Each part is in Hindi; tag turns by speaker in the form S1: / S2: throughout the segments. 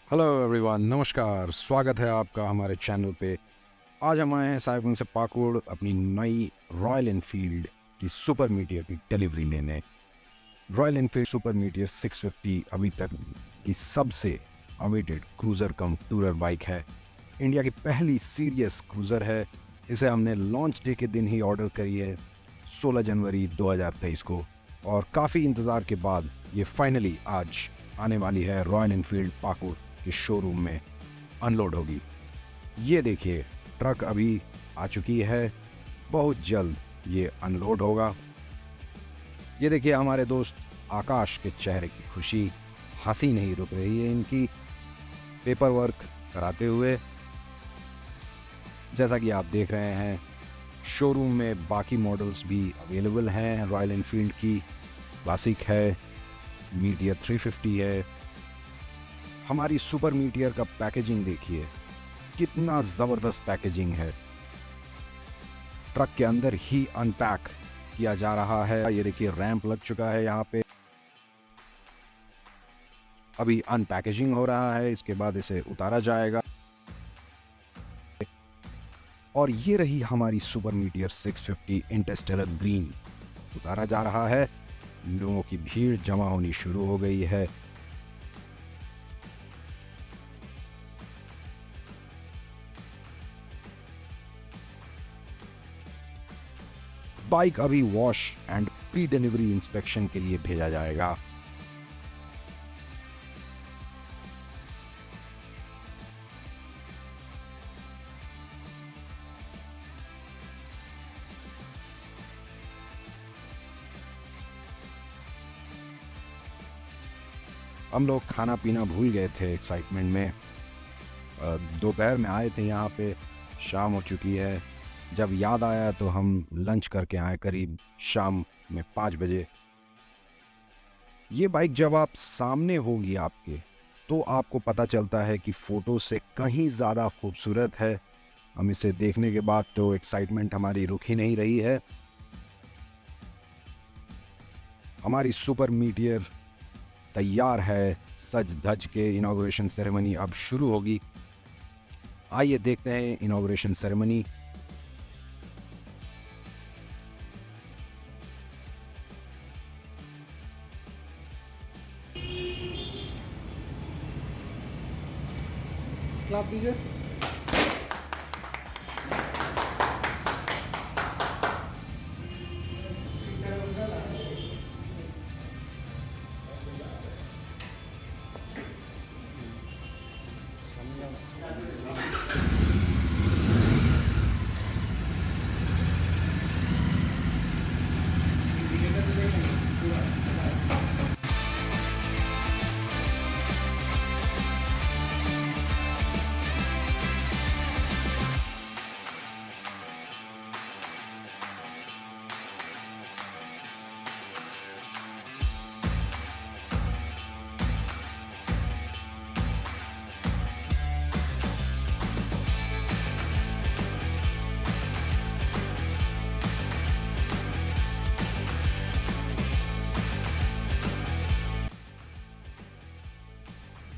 S1: हेलो एवरीवन, नमस्कार। स्वागत है आपका हमारे चैनल पे। आज हम आए हैं साहिबगंज से पाकुड़ अपनी नई रॉयल एनफील्ड की सुपर मीटियर की डिलीवरी लेने। रॉयल एनफील्ड सुपर मीटियर 650 अभी तक की सबसे अवेटेड क्रूज़र कम टूरर बाइक है। इंडिया की पहली सीरियस क्रूज़र है। इसे हमने लॉन्च डे के दिन ही ऑर्डर करी है, 16 जनवरी 2023 को, और काफ़ी इंतज़ार के बाद ये फाइनली आज आने वाली है रॉयल एनफील्ड पाकुड़ के शोरूम में अनलोड होगी। ये देखिए, ट्रक अभी आ चुकी है, बहुत जल्द ये अनलोड होगा। ये देखिए हमारे दोस्त आकाश के चेहरे की खुशी, हंसी नहीं रुक रही है इनकी पेपर वर्क कराते हुए। जैसा कि आप देख रहे हैं, शोरूम में बाकी मॉडल्स भी अवेलेबल हैं। रॉयल एनफील्ड की क्लासिक है, मीटियर 350 है। हमारी सुपर मीटियर का पैकेजिंग देखिए, कितना ज़बरदस्त पैकेजिंग है। ट्रक के अंदर ही अनपैक किया जा रहा है। ये देखिए, रैंप लग चुका है यहाँ पे, अभी अनपैकेजिंग हो रहा है, इसके बाद इसे उतारा जाएगा। और ये रही हमारी सुपर मीटियर 650 इंटरस्टेलर ग्रीन, उतारा जा रहा है। लोगों की भीड़ जमा होनी शुरू हो गई है। बाइक अभी wash and pre delivery inspection के लिए भेजा जाएगा। हम लोग खाना पीना भूल गए थे एक्साइटमेंट में। दोपहर में आए थे यहाँ पे, शाम हो चुकी है। जब याद आया तो हम लंच करके आए करीब शाम में 5 बजे। ये बाइक जब आप सामने होगी आपके, तो आपको पता चलता है कि फ़ोटो से कहीं ज़्यादा खूबसूरत है। हम इसे देखने के बाद तो एक्साइटमेंट हमारी रुक ही नहीं रही है। हमारी सुपर मीटियर तैयार है, सज धज के। इनॉग्रेशन सेरेमनी अब शुरू होगी। आइए देखते हैं इनॉग्रेशन सेरेमनी।
S2: क्लाप दीजिए।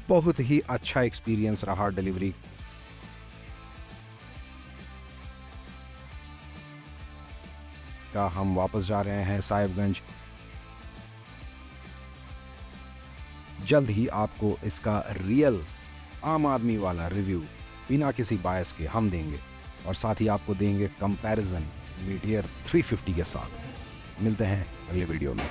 S1: बहुत ही अच्छा एक्सपीरियंस रहा डिलीवरी का। हम वापस जा रहे हैं साहिबगंज। जल्द ही आपको इसका रियल आम आदमी वाला रिव्यू बिना किसी बायस के हम देंगे, और साथ ही आपको देंगे कंपैरिजन मीटियर 350 के साथ। मिलते हैं अगले वीडियो में।